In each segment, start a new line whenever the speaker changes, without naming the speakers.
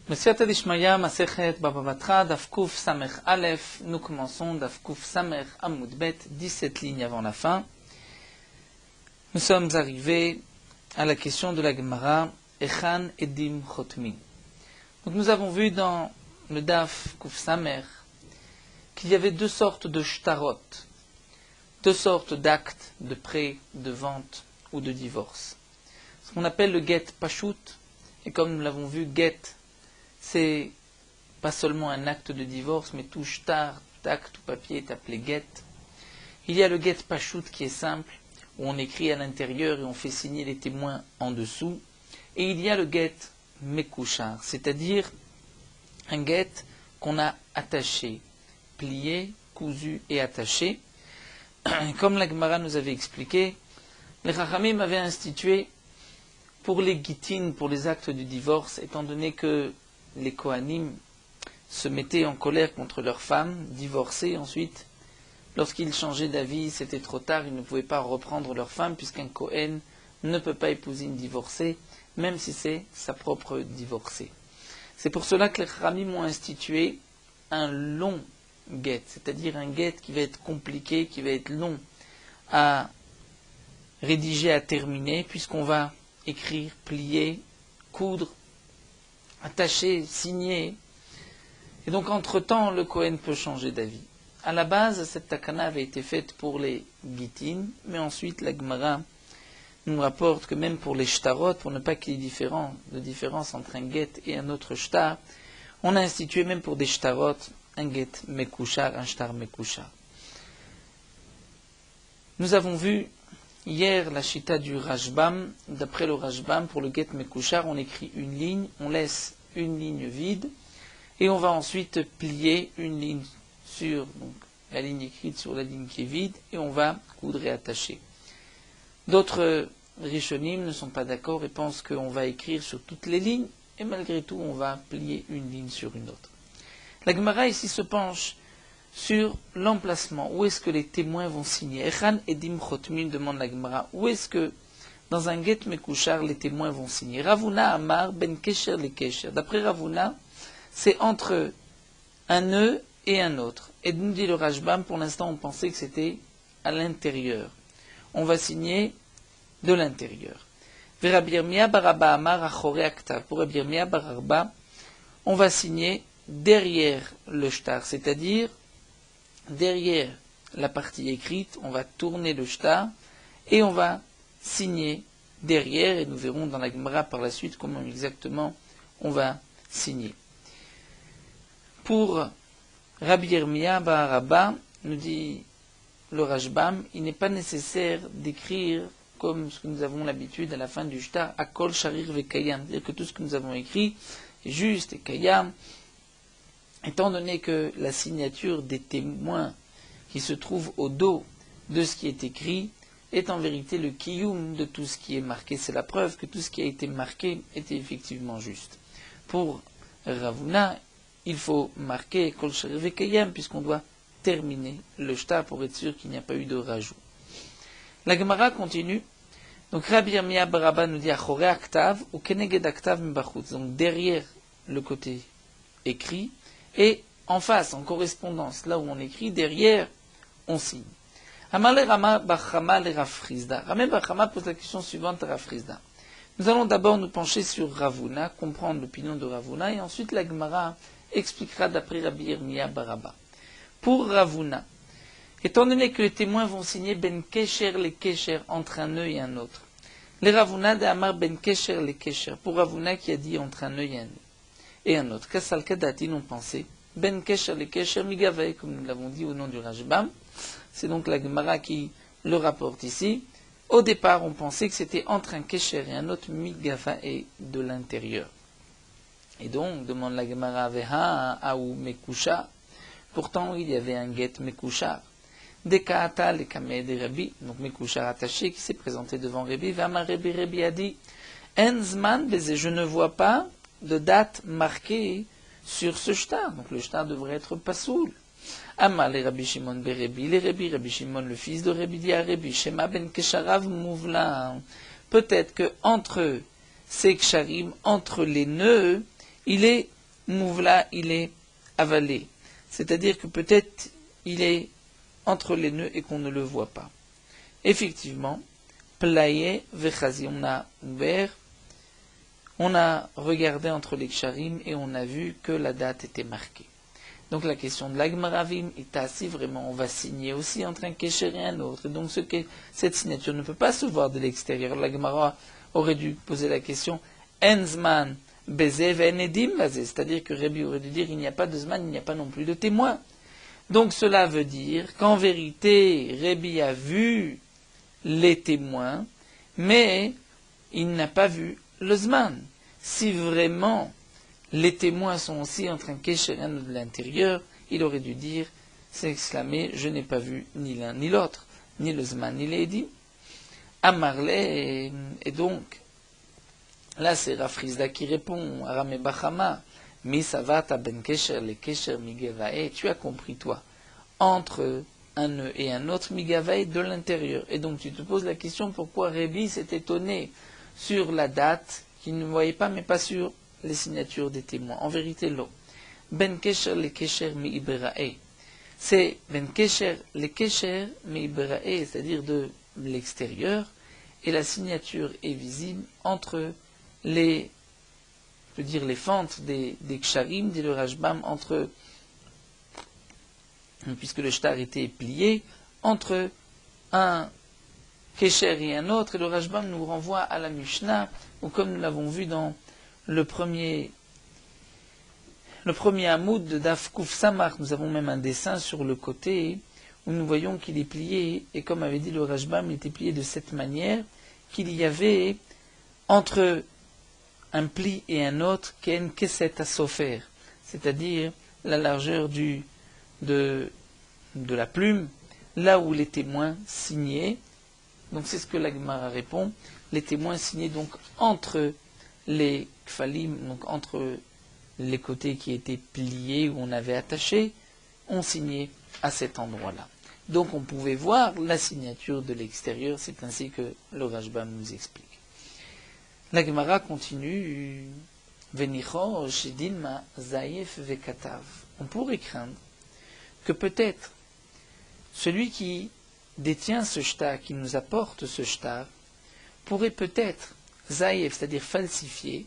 Messiata Dishmaya, Masechet Baba Batra, Daf Kuf Samech Aleph. Nous commençons Daf Kuf Samech Amud Bet, 17 lignes avant la fin. Nous sommes arrivés à la question de la Gemara, Echan Edim Chotmin. Donc nous avons vu dans le Daf Kuf Samech qu'il y avait deux sortes de shtarot, deux sortes d'actes de prêt, de vente ou de divorce. Ce qu'on appelle le get pashut, et comme nous l'avons vu, get, c'est pas seulement un acte de divorce, mais tout shtar, tout acte, tout papier est appelé get. Il y a le get pashut qui est simple, où on écrit à l'intérieur et on fait signer les témoins en dessous. Et il y a le get mekushar, c'est-à-dire un get qu'on a attaché, plié, cousu et attaché. Comme la Gemara nous avait expliqué, les Chachamim avaient institué pour les gittin, pour les actes du divorce, étant donné que les Kohanim se mettaient en colère contre leurs femmes, divorcées ensuite. Lorsqu'ils changeaient d'avis, c'était trop tard, ils ne pouvaient pas reprendre leur femme, puisqu'un Kohen ne peut pas épouser une divorcée, même si c'est sa propre divorcée. C'est pour cela que les Chachamim ont institué un long get, c'est-à-dire un get qui va être compliqué, qui va être long à rédiger, à terminer, puisqu'on va écrire, plier, coudre, attacher, signer. Et donc, entre-temps, le Kohen peut changer d'avis. À la base, cette takana avait été faite pour les gittin, mais ensuite, la Gemara nous rapporte que même pour les shtarot, pour ne pas qu'il y ait de différence entre un get et un autre shtar, on a institué même pour des shtarot un get mekushar, un shtar mekushar. Nous avons vu hier la chita du Rashbam. D'après le Rashbam, pour le get mekushar, on écrit une ligne, on laisse une ligne vide, et on va ensuite plier une ligne sur la ligne écrite sur la ligne qui est vide, et on va coudre et attacher. D'autres Rishonim ne sont pas d'accord et pensent qu'on va écrire sur toutes les lignes, et malgré tout, on va plier une ligne sur une autre. La Gemara ici se penche sur l'emplacement. Où est-ce que les témoins vont signer? Echan Edim Chotmin, demande la Gemara. Où est-ce que, dans un get mekushar, les témoins vont signer? Ravuna Amar Ben Kesher le Kesher. D'après Ravuna, c'est entre un nœud et un autre. Et nous dit le Rashbam, pour l'instant, on pensait que c'était à l'intérieur. On va signer de l'intérieur. Rabbi Yirmiyah bar Abba Amar Achorei Aktav. Pour Rabbi Yirmiyah bar Abba, on va signer derrière le shtar, c'est-à-dire derrière la partie écrite, on va tourner le shtar et on va signer derrière, et nous verrons dans la Gemara par la suite comment exactement on va signer. Pour Rabbi Yirmiyah bar Abba, nous dit le Rashbam, il n'est pas nécessaire d'écrire comme ce que nous avons l'habitude à la fin du shtar, Akol Sharir Vekayam, c'est-à-dire que tout ce que nous avons écrit est juste et Kayam, étant donné que la signature des témoins qui se trouve au dos de ce qui est écrit est en vérité le kiyum de tout ce qui est marqué. C'est la preuve que tout ce qui a été marqué était effectivement juste. Pour Ravuna, il faut marquer Kol Sharir Vekayam, puisqu'on doit terminer le shtar pour être sûr qu'il n'y a pas eu de rajout. La Gemara continue. Donc Rabbi Yirmiyah bar Abba nous dit Achorei Aktav ou Keneged Aktav Mbachutz. Donc derrière le côté écrit et en face, en correspondance, là où on écrit, derrière, on signe. Amale Rama bar Chama le Rav Frizda. Rama bar Chama pose la question suivante à Rav Frizda. Nous allons d'abord nous pencher sur Ravuna, comprendre l'opinion de Ravuna, et ensuite la Gemara expliquera d'après Rabbi Yirmiyah bar Abba. Pour Ravuna, étant donné que les témoins vont signer Ben Kesher le Kesher entre un nœud et un autre, les Ravuna de Amar Ben Kesher le Kesher, pour Ravuna qui a dit entre un nœud et un autre, Kassal Kadatin ont pensé, Ben Kesher le Kesher Migavei, comme nous l'avons dit au nom du Rashbam, c'est donc la Gemara qui le rapporte ici. Au départ, on pensait que c'était entre un Kesher et un autre, Migavei de l'intérieur. Et donc, demande la Gemara, Veha Aou Mekusha, pourtant il y avait un get Mekushar. Dekata le Kameh de Rabbi, donc Mekushar attaché, qui s'est présenté devant Rabbi, Vama Rabbi a dit, Enzman Beze, je ne vois pas de date marquée sur ce shtar. Donc le shtar devrait être pasoul. Ama le Rabbi Shimon berebi, Rabbi Shimon, le fils de Rabbi, dit à Rabbi, Shema ben Kesharav Mouvla. Peut-être que entre ces ksharim, entre les nœuds, il est Mouvla, il est avalé. C'est-à-dire que peut-être il est entre les nœuds et qu'on ne le voit pas. Effectivement, Playe Vechazi, on a ouvert, on a regardé entre les ksharim et on a vu que la date était marquée. Donc la question de l'Agmaravim est assez vraiment, on va signer aussi entre un kesher et un autre. Et donc cette signature ne peut pas se voir de l'extérieur. L'Agmara aurait dû poser la question Enzman Beze Venedim Bazé, c'est-à-dire que Rabbi aurait dû dire il n'y a pas de Zman, il n'y a pas non plus de témoin. Donc cela veut dire qu'en vérité, Rabbi a vu les témoins, mais il n'a pas vu le Zman. Si vraiment les témoins sont aussi entre un kesher et un autre de l'intérieur, il aurait dû dire, s'exclamer, je n'ai pas vu ni l'un ni l'autre, ni le Zman ni l'Edim. Amarle, et donc, là c'est Rafrizda qui répond, Aramé Bachama, Misavata ben kesher le kesher migevae, tu as compris toi, entre un nœud et un autre migevae de l'intérieur. Et donc tu te poses la question pourquoi Rabbi s'est étonné sur la date qu'il ne voyait pas, mais pas sur les signatures des témoins. En vérité, l'eau. Ben kesher le kesher mi iberae. C'est ben kesher le kesher mi iberae, c'est-à-dire de l'extérieur, et la signature est visible entre les, je veux dire, les fentes des ksharim, dit le Rashbam, entre, puisque le shtar était plié, entre un kesher et un autre, et le Rashbam nous renvoie à la Mishnah, ou comme nous l'avons vu dans le premier hamoud de Daf Kuf Samach, nous avons même un dessin sur le côté où nous voyons qu'il est plié, et comme avait dit le Rashbam, il était plié de cette manière qu'il y avait entre un pli et un autre qu'en keset à sofer, c'est-à-dire la largeur de la plume, là où les témoins signaient. Donc c'est ce que la Gemara répond, les témoins signaient donc entre les kfalim, donc entre les côtés qui étaient pliés, où on avait attaché, on signait à cet endroit-là. Donc on pouvait voir la signature de l'extérieur, c'est ainsi que le Rashbam nous explique. La Gemara continue, Venicho shedinma zayef vekatav. On pourrait craindre que peut-être celui qui détient ce shtar, qui nous apporte ce shtar, pourrait peut-être Zaïef, c'est-à-dire falsifier,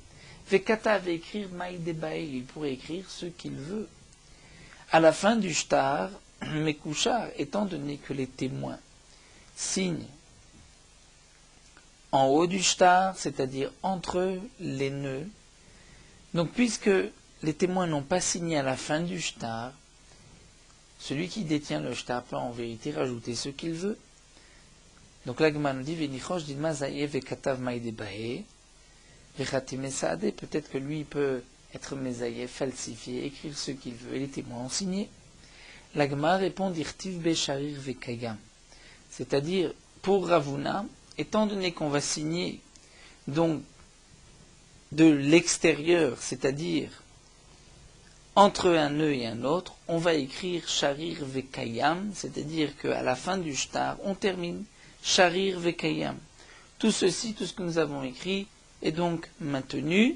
Vekatav et écrire Maïdebae, il pourrait écrire ce qu'il veut. À la fin du shtar, Mekouchar, étant donné que les témoins signent en haut du shtar, c'est-à-dire entre les nœuds, donc puisque les témoins n'ont pas signé à la fin du shtar, celui qui détient le shtar peut en vérité rajouter ce qu'il veut. Donc l'Agma nous dit Venichosh dilma zayev vekatav maïdebae vechatime saade. Peut-être que lui peut être mezayev, falsifié, écrire ce qu'il veut, et les témoins ont signé. L'Agma répond d'irtiv besharir vekayam. C'est-à-dire, pour Ravuna, étant donné qu'on va signer donc de l'extérieur, c'est-à-dire entre un nœud et un autre, on va écrire sharir vekayam, c'est-à-dire qu'à la fin du shtar, on termine sharir vekayam. Tout ceci, tout ce que nous avons écrit, est donc maintenu,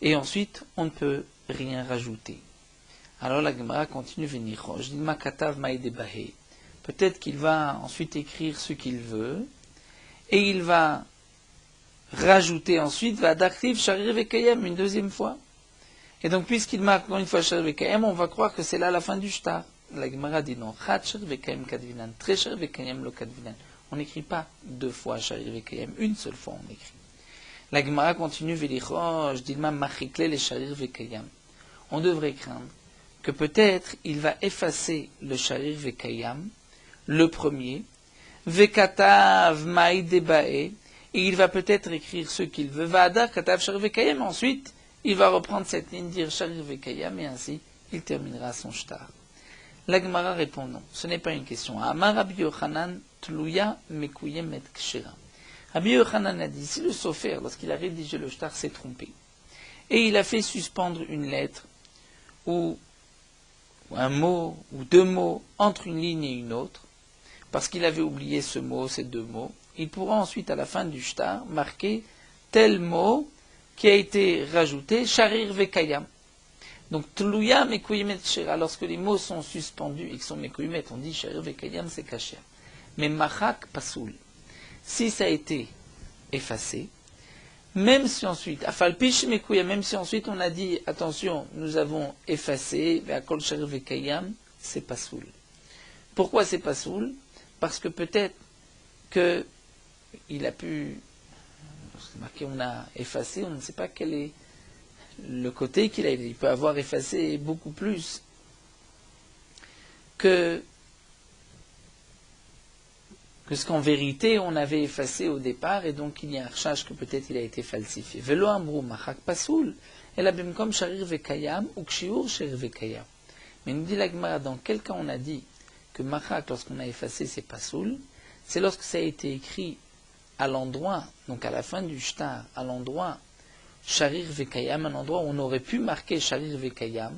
et ensuite, on ne peut rien rajouter. Alors la Gemara continue, Venichosh, Dilma katav maïdebahe. Peut-être qu'il va ensuite écrire ce qu'il veut, et il va rajouter ensuite, va d'actif sharir vekayam une deuxième fois. Et donc, puisqu'il marque encore une fois sharir vekayam, on va croire que c'est là la fin du shtar. La Gemara dit non, chat sharir vekayam kadvinan, tre sharir vekayam lo kadvinan. On n'écrit pas deux fois sharir vekayam, une seule fois on écrit. La Gemara continue, Velichosh, Dilma machikle le sharir vekayam. On devrait craindre que peut-être il va effacer le sharir vekayam, le premier, vekatav maïdebae, et il va peut-être écrire ce qu'il veut, vadar katav sharir vekayam, ensuite il va reprendre cette ligne, dire sharir vekayam, et ainsi il terminera son shtar. La Gemara répond non, ce n'est pas une question. Amar Rabbi Yochanan tluya mekuyem et kshera. Rabbi Yochanan a dit, si le sofer, lorsqu'il a rédigé le shtar, s'est trompé, et il a fait suspendre une lettre, ou un mot, ou deux mots, entre une ligne et une autre, parce qu'il avait oublié ce mot, ces deux mots, il pourra ensuite, à la fin du shtar, marquer tel mot qui a été rajouté, sharir vekayam. Donc, Tluya Mekouyemet Shera, lorsque les mots sont suspendus et qu'ils sont Mekouyemet, on dit Sharir Vekayam, c'est Kacher. Mais Machak Pasoul, si ça a été effacé, même si ensuite, Afalpish Mekouya, même si ensuite on a dit, attention, nous avons effacé, Ve'akol Sharir Vekayam, c'est Pasoul. Pourquoi c'est Pasoul? Parce que peut-être que il a pu, c'est marqué, on a effacé, on ne sait pas quel est le côté qu'il a. Il peut avoir effacé beaucoup plus que ce qu'en vérité on avait effacé au départ, et donc il y a un recherche que peut-être il a été falsifié. Velo amrou machak pasoul, ela bimkom sharir vekayam ou kshiur sharir vekayam. Mais nous dit la Gemara, dans quel cas on a dit que machak, lorsqu'on a effacé, c'est pasoul, c'est lorsque ça a été écrit à l'endroit, donc à la fin du shtar, à l'endroit Sharir Vekayam, un endroit où on aurait pu marquer Sharir Vekayam,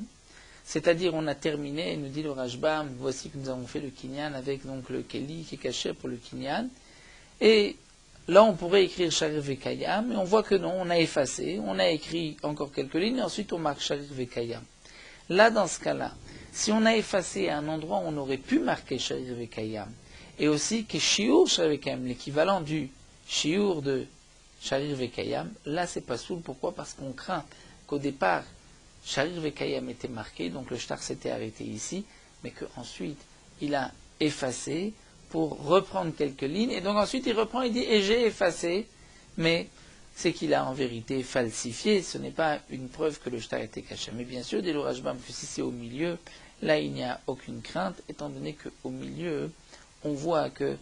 c'est-à-dire on a terminé, nous dit le Rashbam, voici que nous avons fait le Kinyan avec donc le Keli qui est caché pour le Kinyan, et là on pourrait écrire Sharir Vekayam, et on voit que non, on a effacé, on a écrit encore quelques lignes, et ensuite on marque Sharir Vekayam. Là, dans ce cas-là, si on a effacé à un endroit où on aurait pu marquer Sharir Vekayam, et aussi que Shiur Sharir Vekayam, l'équivalent du Shiur de Sharir Vekayam, là c'est pas soul. Pourquoi? Parce qu'on craint qu'au départ, Sharir Vekayam était marqué, donc le shtar s'était arrêté ici, mais qu'ensuite il a effacé pour reprendre quelques lignes, et donc ensuite il reprend et dit, et j'ai effacé, mais c'est qu'il a en vérité falsifié, ce n'est pas une preuve que le shtar était caché. Mais bien sûr, dès le Rashbam, que si c'est au milieu, là il n'y a aucune crainte, étant donné qu'au milieu, on voit que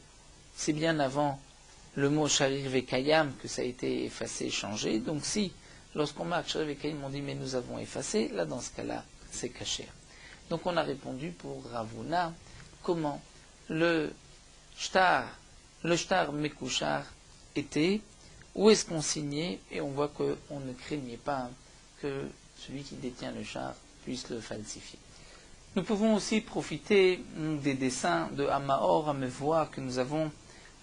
c'est bien avant le mot Sharir Vekayam que ça a été effacé, changé. Donc si, lorsqu'on marque Sharir Vekayam, on dit mais nous avons effacé, là dans ce cas-là, c'est caché. Donc on a répondu pour Ravuna, comment le shtar Mekouchar était, où est-ce qu'on signait, et on voit qu'on ne craignait pas que celui qui détient le shtar puisse le falsifier. Nous pouvons aussi profiter des dessins de Amaor Amevoa que nous avons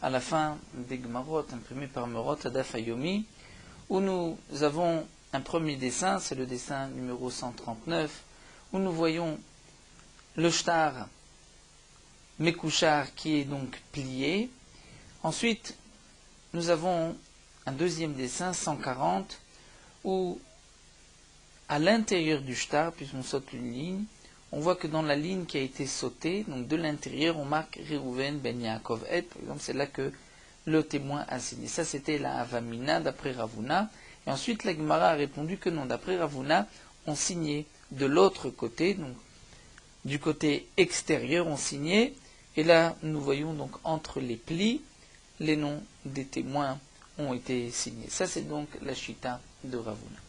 à la fin des Gemarot, imprimés par Merot Adaf Ayomi, où nous avons un premier dessin, c'est le dessin numéro 139, où nous voyons le shtar Mekouchar qui est donc plié. Ensuite, nous avons un deuxième dessin, 140, où à l'intérieur du shtar, puisqu'on saute une ligne, on voit que dans la ligne qui a été sautée, donc de l'intérieur, on marque Reuven ben Yaakov et, par exemple, c'est là que le témoin a signé. Ça, c'était la Avamina d'après Ravuna. Et ensuite, la Gemara a répondu que non, d'après Ravuna, on signait de l'autre côté, donc du côté extérieur, on signait. Et là, nous voyons donc entre les plis, les noms des témoins ont été signés. Ça, c'est donc la Shita de Ravuna.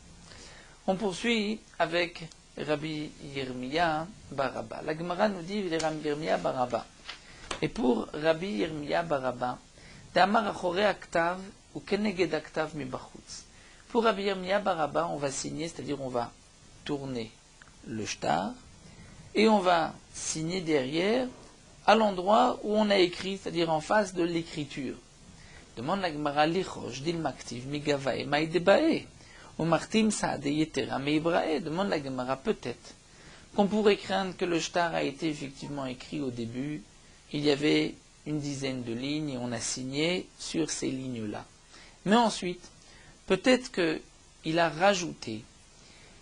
On poursuit avec Rabbi Yirmiya Baraba. La Gemara nous dit Rabbi Yirmiya Baraba. Et pour Rabbi Yirmiya Baraba, Damar Achore Aktav ou Keneged Aktav Mibachutz. Pour Rabbi Yirmiya Baraba, on va signer, c'est-à-dire on va tourner le shtar et on va signer derrière à l'endroit où on a écrit, c'est-à-dire en face de l'écriture. Demande la Gemara Lichosh Dil Maktiv Migavae Maïdebae. Martim Saade Yetera Meibrae, demande la Gemara, peut-être qu'on pourrait craindre que le shtar a été effectivement écrit au début, il y avait une dizaine de lignes et on a signé sur ces lignes-là. Mais ensuite, peut-être qu'il a rajouté,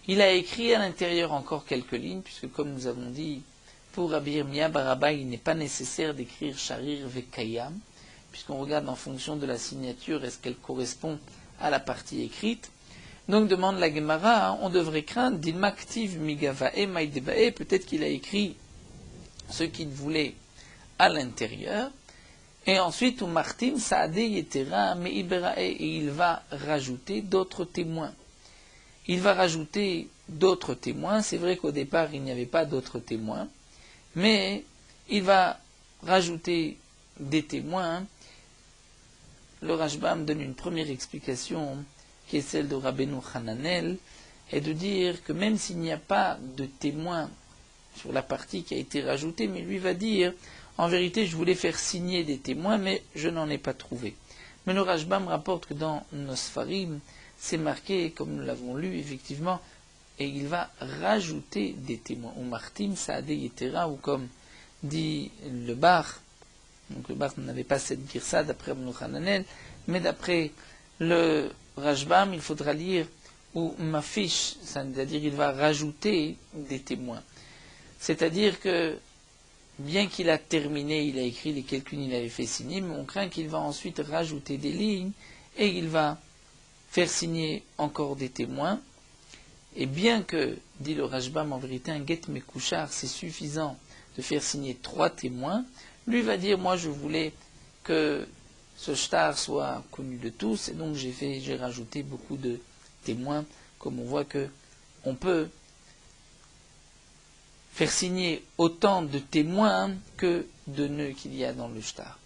il a écrit à l'intérieur encore quelques lignes, puisque comme nous avons dit, pour Rabbi Yirmiya Baraba, il n'est pas nécessaire d'écrire Sharir Vekayam, puisqu'on regarde en fonction de la signature, est-ce qu'elle correspond à la partie écrite. Donc demande la Gemara, on devrait craindre d'ilmaktiv migavae maïdebae, peut-être qu'il a écrit ce qu'il voulait à l'intérieur, et ensuite ou martim saade yetera meiberae, et il va rajouter d'autres témoins. Il va rajouter d'autres témoins, c'est vrai qu'au départ il n'y avait pas d'autres témoins, mais il va rajouter des témoins. Le Rashbam donne une première explication qui est celle de Rabbeinu Hananel, et de dire que même s'il n'y a pas de témoin sur la partie qui a été rajoutée, mais lui va dire, en vérité je voulais faire signer des témoins, mais je n'en ai pas trouvé. Mais le Rashbam rapporte que dans nos Sfarim, c'est marqué, comme nous l'avons lu, effectivement, et il va rajouter des témoins. Ou martim saade yetera, ou comme dit le Bar. Donc le Bar n'avait pas cette girsa d'après Ibn Hananel, mais d'après le Rashbam, il faudra lire ou mafish, c'est-à-dire il va rajouter des témoins. C'est-à-dire que bien qu'il a terminé, il a écrit les quelques lignes, il avait fait signer, mais on craint qu'il va ensuite rajouter des lignes et il va faire signer encore des témoins. Et bien que, dit le Rashbam, en vérité, un get mekouchar, c'est suffisant de faire signer 3 témoins, lui va dire, moi je voulais que ce shtar soit connu de tous, et donc j'ai rajouté beaucoup de témoins, comme on voit que on peut faire signer autant de témoins que de nœuds qu'il y a dans le shtar.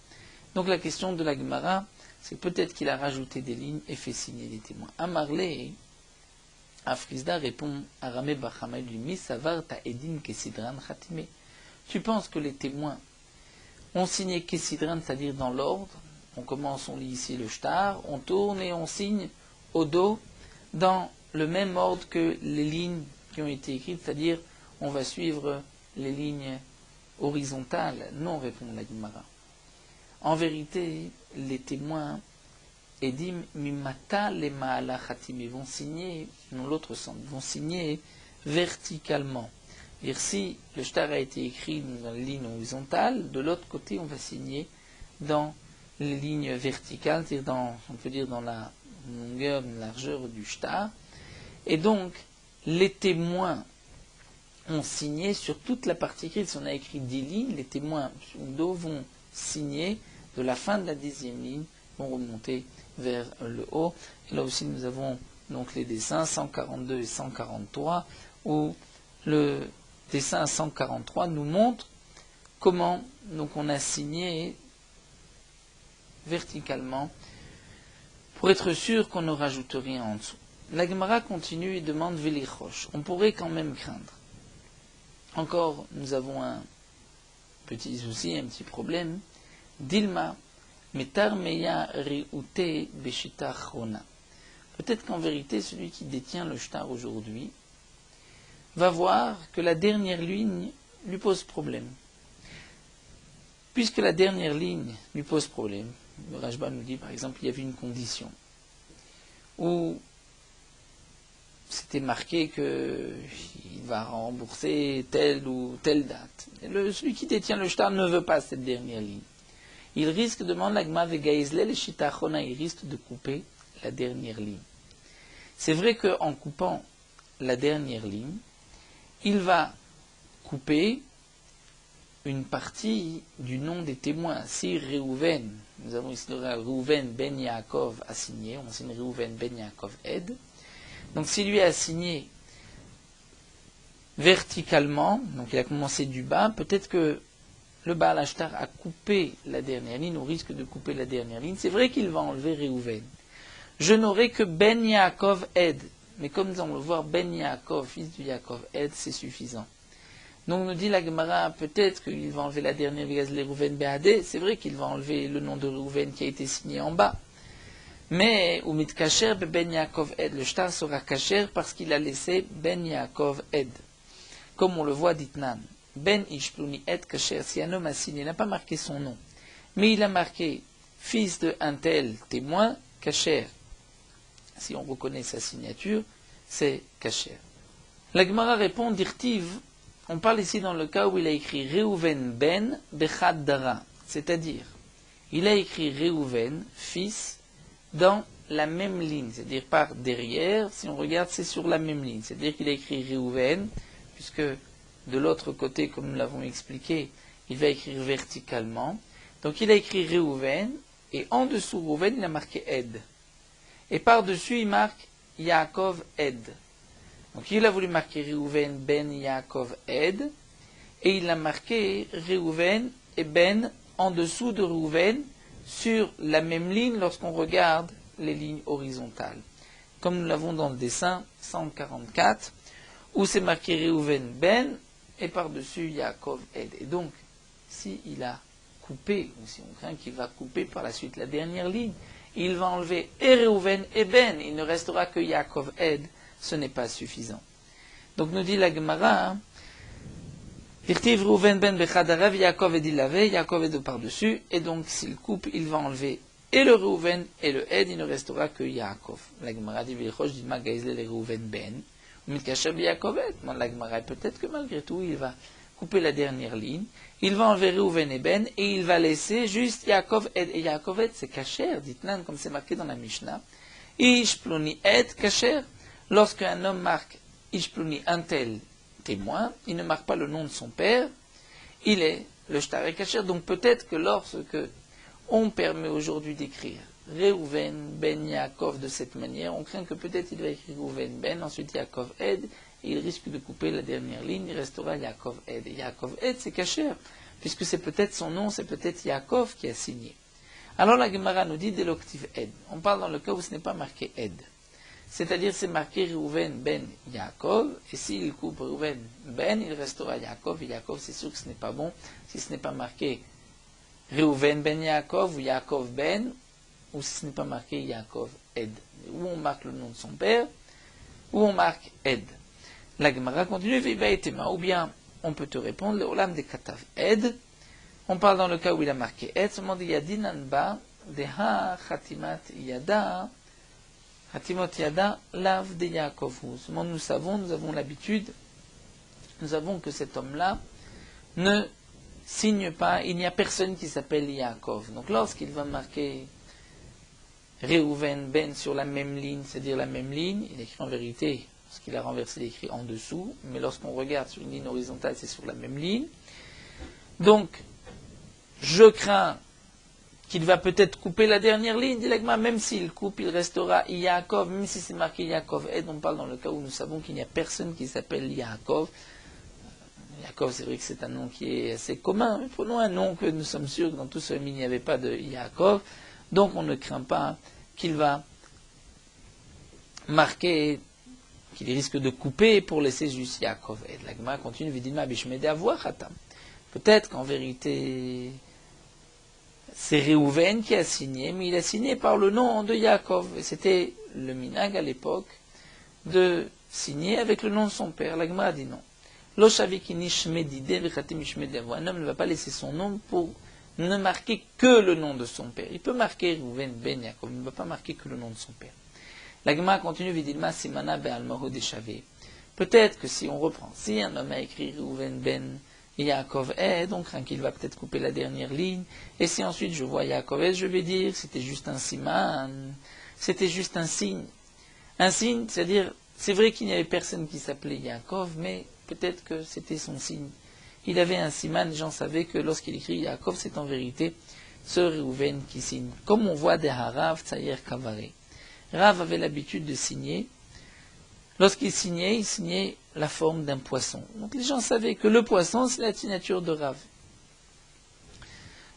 Donc la question de la Gemara, c'est peut-être qu'il a rajouté des lignes et fait signer des témoins. Amarle, Afrizda répond à Ramé Bachamay lui, Savar ta edin kesidran khatime. Tu penses que les témoins ont signé kesidran, c'est-à-dire dans l'ordre. On commence, on lit ici le shtar, on tourne et on signe au dos dans le même ordre que les lignes qui ont été écrites, c'est-à-dire on va suivre les lignes horizontales. Non, répond la Gemara. En vérité, les témoins Edim mimata le ma'ala khatim vont signer, dans l'autre sens, vont signer verticalement. C'est-à-dire si le shtar a été écrit dans les lignes horizontales, de l'autre côté on va signer dans les lignes verticales, c'est-à-dire on peut dire dans la longueur, la largeur du shtar. Et donc, les témoins ont signé sur toute la partie écrite. Si on a écrit 10 lignes, les témoins vont signer de la fin de la 10e ligne, vont remonter vers le haut. Et là aussi, nous avons donc les dessins 142 et 143, où le dessin 143 nous montre comment donc on a signé verticalement pour être sûr qu'on ne rajoute rien en dessous. La Gemara continue et demande Velichosh. On pourrait quand même craindre. Encore, nous avons un petit souci, un petit problème. Dilma, metar meya reute beshita chrona. Peut-être qu'en vérité, celui qui détient le shtar aujourd'hui va voir que la dernière ligne lui pose problème. Puisque la dernière ligne lui pose problème, le Rashba nous dit par exemple il y avait une condition où c'était marqué qu'il va rembourser telle ou telle date. Et celui qui détient le shtar ne veut pas cette dernière ligne. Il risque, demande l'agma vegaizle le shitachona, il risque de couper la dernière ligne. C'est vrai qu'en coupant la dernière ligne, il va couper une partie du nom des témoins. Si Réhouven, nous avons ici Réhouven ben Yaakov a signé, on signe Réhouven ben Yaakov Ed. Donc si lui a signé verticalement, donc il a commencé du bas, peut-être que le Baal Ashtar a coupé la dernière ligne, ou risque de couper la dernière ligne. C'est vrai qu'il va enlever Réhouven. Je n'aurai que Ben Yaakov Ed. Mais comme nous allons le voir, Ben Yaakov, fils du Yaakov Ed, c'est suffisant. Donc nous dit la Gemara, peut-être qu'il va enlever la dernière Vigazle Réhouven Be'adé. C'est vrai qu'il va enlever le nom de Réhouven qui a été signé en bas. Mais, ou mit kacher Ben Yaakov Ed, le shtar sera kacher parce qu'il a laissé Ben Yaakov Ed. Comme on le voit d'Itnan. Ben Ishpluni Ed kacher, si un homme a signé, il n'a pas marqué son nom, mais il a marqué fils de un tel témoin, kacher. Si on reconnaît sa signature, c'est kacher. La Gemara répond, d'Irtiv, on parle ici dans le cas où il a écrit Réhouven ben Bechad Dara, c'est-à-dire, il a écrit Réhouven, fils, dans la même ligne, c'est-à-dire par derrière, si on regarde, c'est sur la même ligne, c'est-à-dire qu'il a écrit Réhouven, puisque de l'autre côté, comme nous l'avons expliqué, il va écrire verticalement, donc il a écrit Réhouven, et en dessous Réhouven, il a marqué Ed. Et par-dessus, il marque Yaakov Ed. Donc il a voulu marquer Réhouven ben Yaakov Ed, et il a marqué Réhouven et ben en dessous de Réhouven sur la même ligne lorsqu'on regarde les lignes horizontales. Comme nous l'avons dans le dessin 144, où c'est marqué Réhouven ben, et par-dessus Yaakov Ed. Et donc, s'il a coupé, ou si on craint qu'il va couper par la suite la dernière ligne, il va enlever et Réhouven et ben, il ne restera que Yaakov Ed, ce n'est pas suffisant. Donc nous dit la Gemara, Irtiv Reuven ben Bechadarav, Yaakov et Dilave, Yaakov est de par-dessus, et donc s'il coupe, il va enlever et le Reuven et le Ed, il ne restera que Yaakov. La Gemara dit, Vilchosh dit Magaïzle le Reuven ben, ou Mitkashab Yaakov et. La Gemara, peut-être que malgré tout, il va couper la dernière ligne, il va enlever Reuven et Ben, et il va laisser juste Yaakov Ed. Et Yaakov Ed, c'est Kacher, dit-nan, comme c'est marqué dans la Mishnah. Ish Ploni Ed Kacher. Lorsqu'un homme marque Ish Ploni un tel témoin, il ne marque pas le nom de son père, il est le shtar et kacher. Donc peut-être que lorsque on permet aujourd'hui d'écrire Reuven ben Yaakov de cette manière, on craint que peut-être il va écrire Reuven ben, ensuite Yaakov Ed, et il risque de couper la dernière ligne, il restera Yaakov Ed. Et Yaakov Ed, c'est kacher, puisque c'est peut-être son nom, c'est peut-être Yaakov qui a signé. Alors la Gemara nous dit l'octive Ed. On parle dans le cas où ce n'est pas marqué Ed. C'est-à-dire c'est marqué Reuven ben Yaakov, et s'il coupe Reuven ben, il restera Yaakov, et Yaakov c'est sûr que ce n'est pas bon, si ce n'est pas marqué Reuven ben Yaakov, ou Yaakov ben, ou si ce n'est pas marqué Yaakov Ed, où on marque le nom de son père, ou on marque Ed. La Gemara continue, ou bien on peut te répondre, le Olam de Katav Ed, on parle dans le cas où il a marqué Ed, seulement dit Yadinanba, Deha Khatimat Yada, Hatimot Yada, Lav de Yaakov. Nous avons l'habitude, nous avons que cet homme-là ne signe pas, il n'y a personne qui s'appelle Yaakov. Donc lorsqu'il va marquer Reuven Ben sur la même ligne, c'est-à-dire la même ligne, il écrit en vérité, parce qu'il a renversé, il écrit en dessous, mais lorsqu'on regarde sur une ligne horizontale, c'est sur la même ligne. Donc, je crains qu'il va peut-être couper la dernière ligne, dit l'Agma, même s'il coupe, il restera Yaakov, même si c'est marqué Yaakov Ed, on parle dans le cas où nous savons qu'il n'y a personne qui s'appelle Yaakov. Yaakov, c'est vrai que c'est un nom qui est assez commun, mais prenons un nom que nous sommes sûrs que dans tout ce famille, il n'y avait pas de Yaakov, donc on ne craint pas qu'il va marquer, qu'il risque de couper pour laisser juste Yaakov Ed. L'Agma continue, Vidilma Bishmede Avoachatam. Peut-être qu'en vérité, c'est Reuven qui a signé, mais il a signé par le nom de Yaakov. Et c'était le minag à l'époque de signer avec le nom de son père. La Gemara dit non. Un homme ne va pas laisser son nom pour ne marquer que le nom de son père. Il peut marquer Reuven ben Yaakov, il ne va pas marquer que le nom de son père. La Gemara continue, Vidilma Simana be'almaho deshavé. Peut-être que si on reprend, si un homme a écrit Reuven ben Yaakov Ed, on craint qu'il va peut-être couper la dernière ligne, et si ensuite je vois Yaakov Ed, je vais dire c'était juste un siman, c'était juste un signe. Un signe, c'est-à-dire, c'est vrai qu'il n'y avait personne qui s'appelait Yaakov, mais peut-être que c'était son signe. Il avait un siman, les gens savaient que lorsqu'il écrit Yaakov, c'est en vérité ce Reuven qui signe. Comme on voit des Harav, Tsayer Kavaré. Rav avait l'habitude de signer. Lorsqu'il signait la forme d'un poisson. Donc les gens savaient que le poisson, c'est la signature de Rav.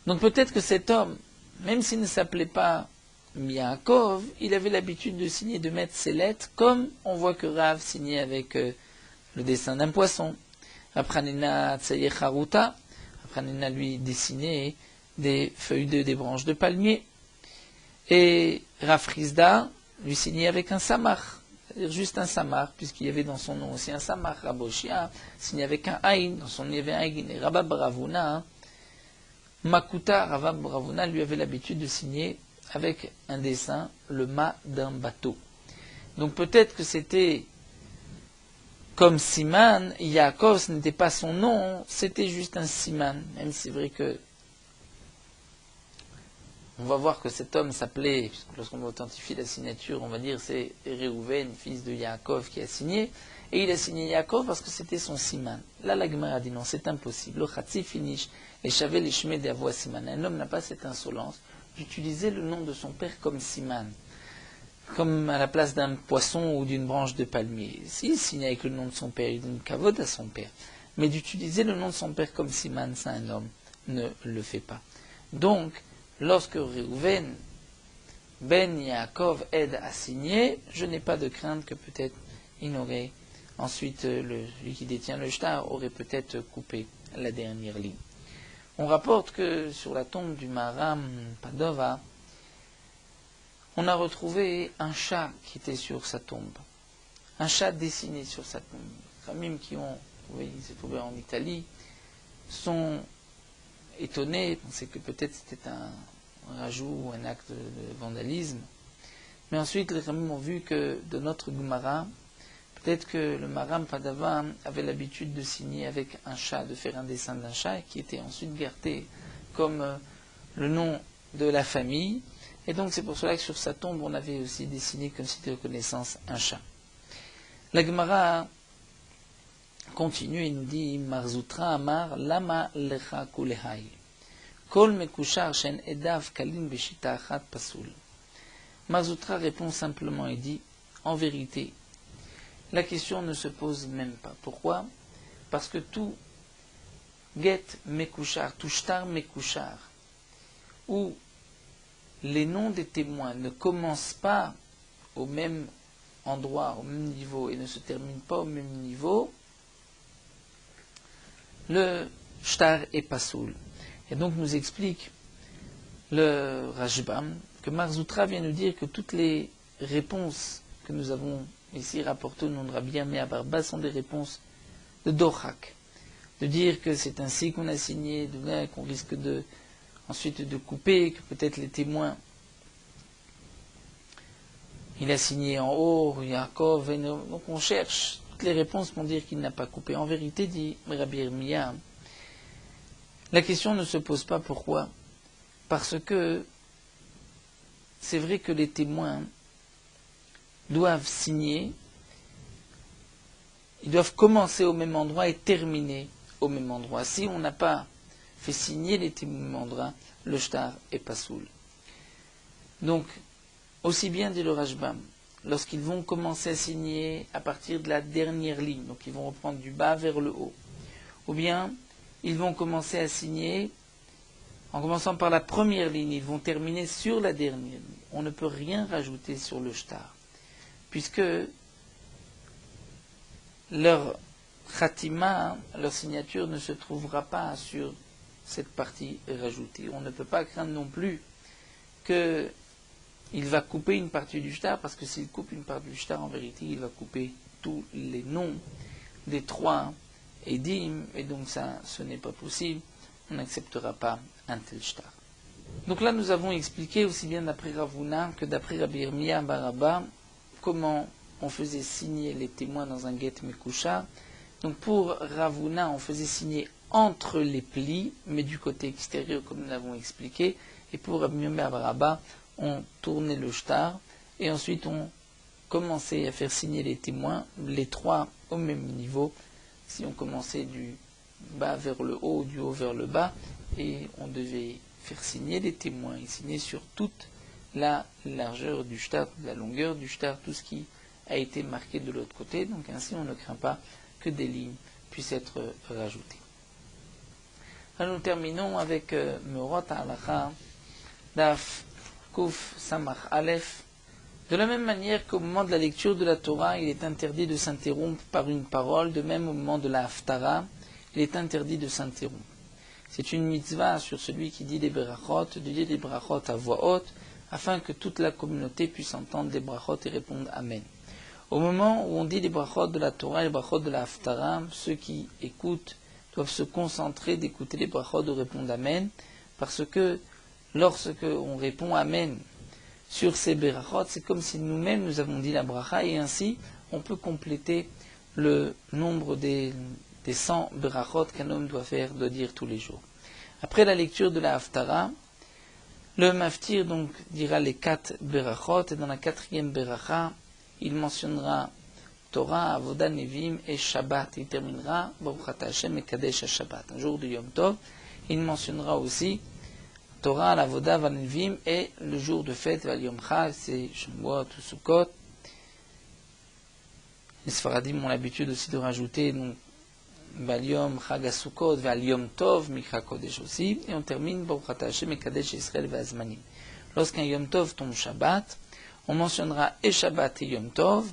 Donc peut-être que cet homme, même s'il ne s'appelait pas Yaakov, il avait l'habitude de signer, de mettre ses lettres, comme on voit que Rav signait avec le dessin d'un poisson. Apranena Tsayer Haruta, Apranena lui dessinait des feuilles des branches de palmier. Et Rav Rizda lui signait avec un samar. C'est-à-dire juste un samar, puisqu'il y avait dans son nom aussi un samar. Raboshia signé avec un aïn, dans son nom il y avait un aïn. Et Rabba Bravuna, Makuta, Rabba Bravuna lui avait l'habitude de signer avec un dessin le mât d'un bateau. Donc peut-être que c'était comme Siman, Yaakov, ce n'était pas son nom, c'était juste un Siman. Même si c'est vrai que on va voir que cet homme s'appelait, puisque lorsqu'on authentifie la signature, on va dire c'est Reuven, fils de Yaakov, qui a signé, et il a signé Yaakov parce que c'était son siman. Là, la Gemara a dit non, c'est impossible. Le Khatsi finish, les Chavel, les Shmed, les Avoa siman. Un homme n'a pas cette insolence d'utiliser le nom de son père comme siman, comme à la place d'un poisson ou d'une branche de palmier. S'il signe avec le nom de son père, il donne kavod à son père. Mais d'utiliser le nom de son père comme siman, ça, un homme ne le fait pas. Donc, lorsque Reuven ben Yaakov Ed a signé, je n'ai pas de crainte que peut-être il aurait, ensuite lui qui détient le shtar aurait peut-être coupé la dernière ligne. On rapporte que sur la tombe du Maharam Padova, on a retrouvé un chat qui était sur sa tombe. Un chat dessiné sur sa tombe. Khamim qui s'est trouvé en Italie sont étonnés, pensaient que peut-être c'était un rajout ou un acte de vandalisme. Mais ensuite, les Khamim ont vu que de notre Gemara, peut-être que le Maram Padava avait l'habitude de signer avec un chat, de faire un dessin d'un chat, qui était ensuite gardé comme le nom de la famille. Et donc c'est pour cela que sur sa tombe, on avait aussi dessiné comme si de reconnaissance un chat. La Gemara continue et nous dit Marzoutra Amar Lama Lecha Kulehai Kol Mekushar Shen Edav Kalin Beshita Achat Pasul. Marzoutra répond simplement et dit en vérité, la question ne se pose même pas. Pourquoi? Parce que tout get Mekushar, tout shtar Mekushar, où les noms des témoins ne commencent pas au même endroit, au même niveau, et ne se terminent pas au même niveau, le shtar est pasoul. Et donc nous explique le Rashbam que Marzoutra vient nous dire que toutes les réponses que nous avons ici rapportées au nom de Rabbi Yirmiyah bar Abba sont des réponses de Dochak, de dire que c'est ainsi qu'on a signé, qu'on risque ensuite de couper, que peut-être les témoins, il a signé en haut, Yaakov, donc on cherche toutes les réponses pour dire qu'il n'a pas coupé. En vérité, dit Rabbi Yirmiyah, la question ne se pose pas. Pourquoi? Parce que c'est vrai que les témoins doivent signer, ils doivent commencer au même endroit et terminer au même endroit. Si on n'a pas fait signer les témoins au même endroit, le shtar est pasoul. Donc, aussi bien dit le Rashbam, lorsqu'ils vont commencer à signer à partir de la dernière ligne, donc ils vont reprendre du bas vers le haut, ou bien ils vont commencer à signer en commençant par la première ligne, ils vont terminer sur la dernière ligne. On ne peut rien rajouter sur le shtar, puisque leur khatima, leur signature ne se trouvera pas sur cette partie rajoutée. On ne peut pas craindre non plus qu'il va couper une partie du shtar, parce que s'il coupe une partie du shtar, en vérité, il va couper tous les noms des trois édim, et donc ça, ce n'est pas possible. On n'acceptera pas un tel shtar. Donc là, nous avons expliqué aussi bien d'après Ravuna que d'après Rabbi Yirmiyah bar Abba comment on faisait signer les témoins dans un get Mekusha. Donc pour Ravuna, on faisait signer entre les plis, mais du côté extérieur, comme nous l'avons expliqué. Et pour Rabbi Yirmiyah bar Abba, on tournait le shtar, et ensuite on commençait à faire signer les témoins, les trois au même niveau, si on commençait du bas vers le haut, du haut vers le bas, et on devait faire signer les témoins, et signer sur toute la largeur du shtar, la longueur du shtar, tout ce qui a été marqué de l'autre côté, donc ainsi on ne craint pas que des lignes puissent être rajoutées. Alors nous terminons avec Meorot Halacha, Daf Kuf Samach Aleph. De la même manière qu'au moment de la lecture de la Torah, il est interdit de s'interrompre par une parole, de même au moment de la Haftara, il est interdit de s'interrompre. C'est une mitzvah sur celui qui dit des brachot, de dire des brachot à voix haute, afin que toute la communauté puisse entendre des brachot et répondre Amen. Au moment où on dit les brachot de la Torah et les brachot de la Haftara, ceux qui écoutent doivent se concentrer d'écouter les brachot de répondre Amen, parce que lorsque on répond Amen sur ces brachot, c'est comme si nous-mêmes nous avons dit la bracha, et ainsi on peut compléter le nombre des 100 brachot qu'un homme doit dire tous les jours. Après la lecture de la Haftara, le maftir donc dira les 4 brachot, et dans la 4e bracha, il mentionnera Torah, Avoda, Nevim et Shabbat. Il terminera Baruch Ata Hashem et Kadesh Shabbat. Un jour de Yom Tov, il mentionnera aussi Torah, Avoda, Nevim et le jour de fête, Val Yom Chag, c'est Shavuot ou Sukkot. Les Sfaradim ont l'habitude aussi de rajouter donc Val Yom Chag Sukkot, Val Yom Tov, Mikra Kodesh aussi. Et on termine Baruch Ata Hashem et Kadesh Israël Vazmanim. Lorsqu'un Yom Tov tombe Shabbat, on mentionnera et Shabbat et Yom Tov,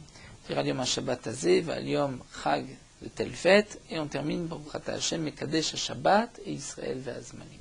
Val Yom Shabbat Azeh, Val Yom Chag de telle fête, et on termine Baruch Ata Hashem et Kadesh Shabbat et Israël Vazmanim.